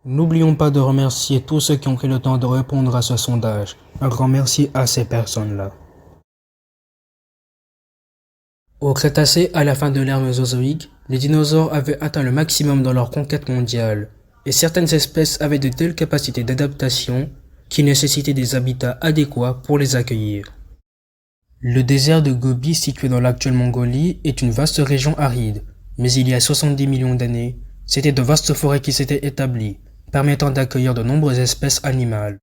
N'oublions pas de remercier tous ceux qui ont pris le temps de répondre à ce sondage. Un grand merci à ces personnes-là. Au Crétacé, à la fin de l'ère mésozoïque, les dinosaures avaient atteint le maximum dans leur conquête mondiale, et certaines espèces avaient de telles capacités d'adaptation qui nécessitaient des habitats adéquats pour les accueillir. Le désert de Gobi, situé dans l'actuelle Mongolie, est une vaste région aride, mais il y a 70 millions d'années, c'étaient de vastes forêts qui s'étaient établies, permettant d'accueillir de nombreuses espèces animales.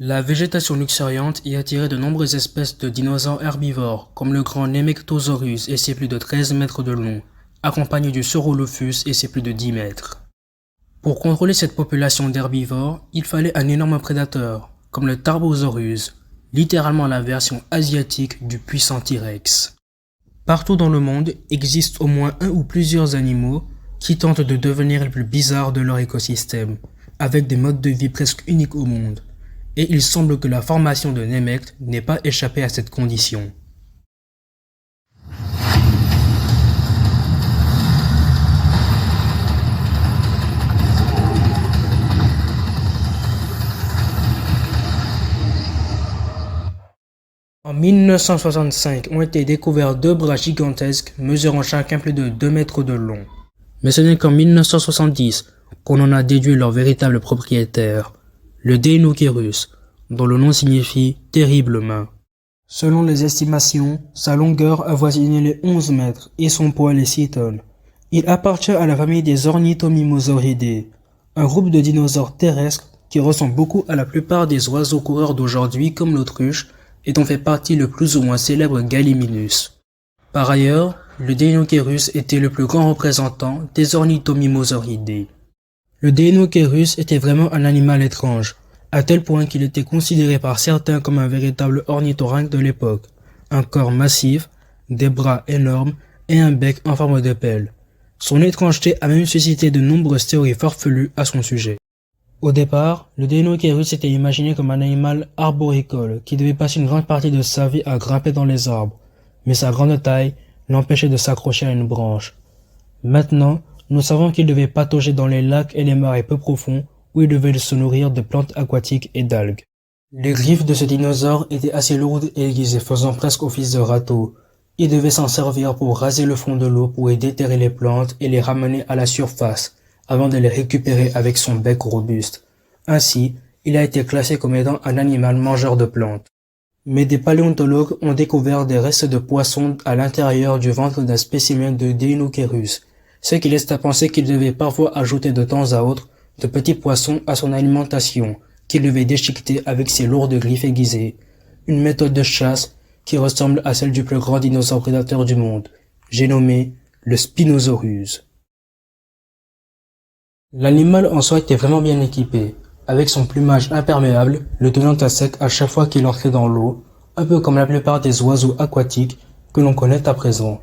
La végétation luxuriante y attirait de nombreuses espèces de dinosaures herbivores, comme le grand Nemegtosaurus et ses plus de 13 mètres de long, accompagné du Saurolophus et ses plus de 10 mètres. Pour contrôler cette population d'herbivores, il fallait un énorme prédateur, comme le Tarbosaurus, littéralement la version asiatique du puissant T-Rex. Partout dans le monde existent au moins un ou plusieurs animaux qui tentent de devenir les plus bizarres de leur écosystème, avec des modes de vie presque uniques au monde. Et il semble que la formation de Nemegt n'ait pas échappé à cette condition. En 1965 ont été découverts deux bras gigantesques mesurant chacun plus de 2 mètres de long. Mais ce n'est qu'en 1970 qu'on en a déduit leur véritable propriétaire, le Deinocheirus, dont le nom signifie « terrible main ». Selon les estimations, sa longueur avoisinait les 11 mètres et son poids les 6 tonnes. Il appartient à la famille des Ornithomimosauridae, un groupe de dinosaures terrestres qui ressemble beaucoup à la plupart des oiseaux coureurs d'aujourd'hui comme l'autruche et dont fait partie le plus ou moins célèbre Gallimimus. Par ailleurs, le Deinocheirus était le plus grand représentant des Ornithomimosauridae. Le Deinocheirus était vraiment un animal étrange, à tel point qu'il était considéré par certains comme un véritable ornithorynque de l'époque, un corps massif, des bras énormes et un bec en forme de pelle. Son étrangeté a même suscité de nombreuses théories farfelues à son sujet. Au départ, le Deinocheirus était imaginé comme un animal arboricole qui devait passer une grande partie de sa vie à grimper dans les arbres, mais sa grande taille l'empêchait de s'accrocher à une branche. Maintenant, nous savons qu'il devait patauger dans les lacs et les marais peu profonds où il devait se nourrir de plantes aquatiques et d'algues. Les griffes de ce dinosaure étaient assez lourdes et aiguisées, faisant presque office de râteau. Il devait s'en servir pour raser le fond de l'eau pour y déterrer les plantes et les ramener à la surface, avant de les récupérer avec son bec robuste. Ainsi, il a été classé comme étant un animal mangeur de plantes. Mais des paléontologues ont découvert des restes de poissons à l'intérieur du ventre d'un spécimen de Deinocheirus, ce qui laisse à penser qu'il devait parfois ajouter de temps à autre de petits poissons à son alimentation, qu'il devait déchiqueter avec ses lourdes griffes aiguisées, une méthode de chasse qui ressemble à celle du plus grand dinosaure prédateur du monde, j'ai nommé le Spinosaurus. L'animal en soi était vraiment bien équipé, avec son plumage imperméable, le tenant à sec à chaque fois qu'il entrait dans l'eau, un peu comme la plupart des oiseaux aquatiques que l'on connaît à présent.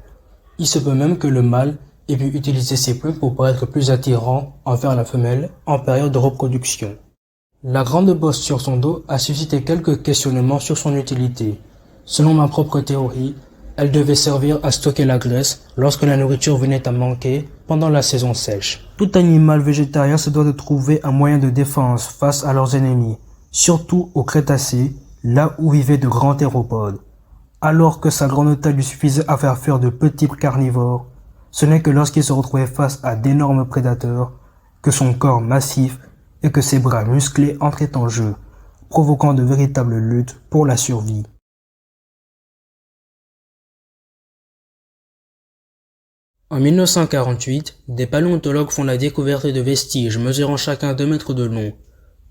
Il se peut même que le mâle ait pu utiliser ses plumes pour paraître plus attirant envers la femelle en période de reproduction. La grande bosse sur son dos a suscité quelques questionnements sur son utilité. Selon ma propre théorie, elle devait servir à stocker la graisse lorsque la nourriture venait à manquer pendant la saison sèche. Tout animal végétarien se doit de trouver un moyen de défense face à leurs ennemis, surtout au Crétacé, là où vivaient de grands théropodes. Alors que sa grande taille lui suffisait à faire fuir de petits carnivores, ce n'est que lorsqu'il se retrouvait face à d'énormes prédateurs que son corps massif et que ses bras musclés entraient en jeu, provoquant de véritables luttes pour la survie. En 1948, des paléontologues font la découverte de vestiges mesurant chacun 2 mètres de long.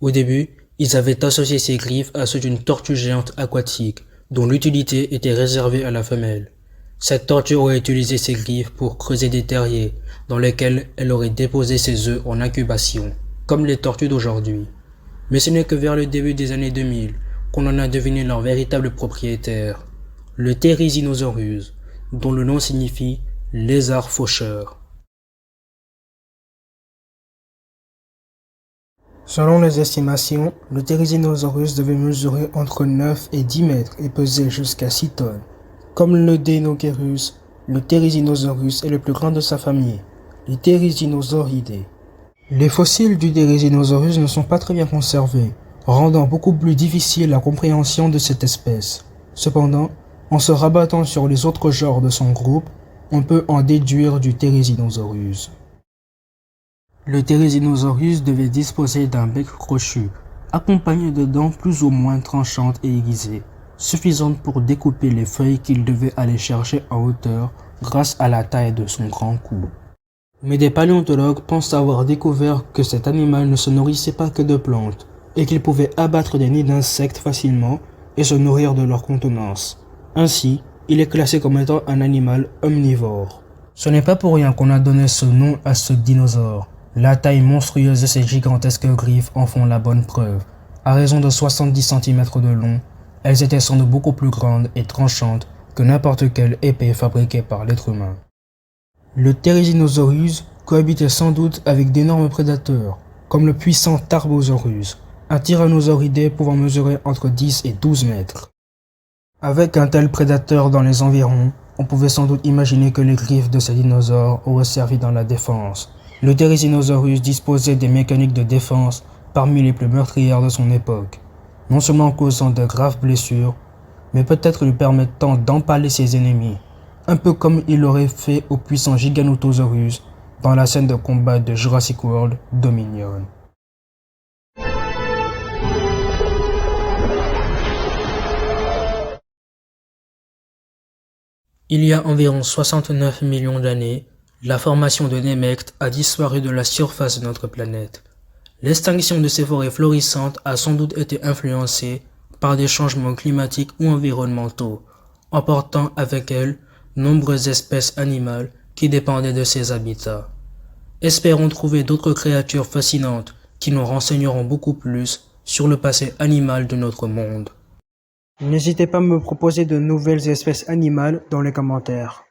Au début, ils avaient associé ces griffes à ceux d'une tortue géante aquatique, dont l'utilité était réservée à la femelle. Cette tortue aurait utilisé ses griffes pour creuser des terriers, dans lesquels elle aurait déposé ses œufs en incubation, comme les tortues d'aujourd'hui. Mais ce n'est que vers le début des années 2000 qu'on en a deviné leur véritable propriétaire, le Therizinosaurus, dont le nom signifie lézard faucheur. Selon les estimations, le Therizinosaurus devait mesurer entre 9 et 10 mètres et peser jusqu'à 6 tonnes. Comme le Deinocheirus, le Therizinosaurus est le plus grand de sa famille, les Therizinosauridae. Les fossiles du Therizinosaurus ne sont pas très bien conservés, rendant beaucoup plus difficile la compréhension de cette espèce. Cependant, en se rabattant sur les autres genres de son groupe, on peut en déduire du Therizinosaurus. Le Therizinosaurus devait disposer d'un bec crochu, accompagné de dents plus ou moins tranchantes et aiguisées, suffisantes pour découper les feuilles qu'il devait aller chercher en hauteur grâce à la taille de son grand cou. Mais des paléontologues pensent avoir découvert que cet animal ne se nourrissait pas que de plantes, et qu'il pouvait abattre des nids d'insectes facilement et se nourrir de leur contenance. Ainsi, il est classé comme étant un animal omnivore. Ce n'est pas pour rien qu'on a donné ce nom à ce dinosaure. La taille monstrueuse de ses gigantesques griffes en font la bonne preuve. À raison de 70 cm de long, elles étaient sans doute beaucoup plus grandes et tranchantes que n'importe quelle épée fabriquée par l'être humain. Le Therizinosaurus cohabitait sans doute avec d'énormes prédateurs, comme le puissant Tarbosaurus, un tyrannosauridé pouvant mesurer entre 10 et 12 mètres. Avec un tel prédateur dans les environs, on pouvait sans doute imaginer que les griffes de ces dinosaures auraient servi dans la défense. Le Therizinosaurus disposait des mécaniques de défense parmi les plus meurtrières de son époque, non seulement causant de graves blessures, mais peut-être lui permettant d'empaler ses ennemis, un peu comme il l'aurait fait au puissant Giganotosaurus dans la scène de combat de Jurassic World Dominion. Il y a environ 69 millions d'années, la formation de Némect a disparu de la surface de notre planète. L'extinction de ces forêts florissantes a sans doute été influencée par des changements climatiques ou environnementaux, emportant avec elles nombreuses espèces animales qui dépendaient de ces habitats. Espérons trouver d'autres créatures fascinantes qui nous renseigneront beaucoup plus sur le passé animal de notre monde. N'hésitez pas à me proposer de nouvelles espèces animales dans les commentaires.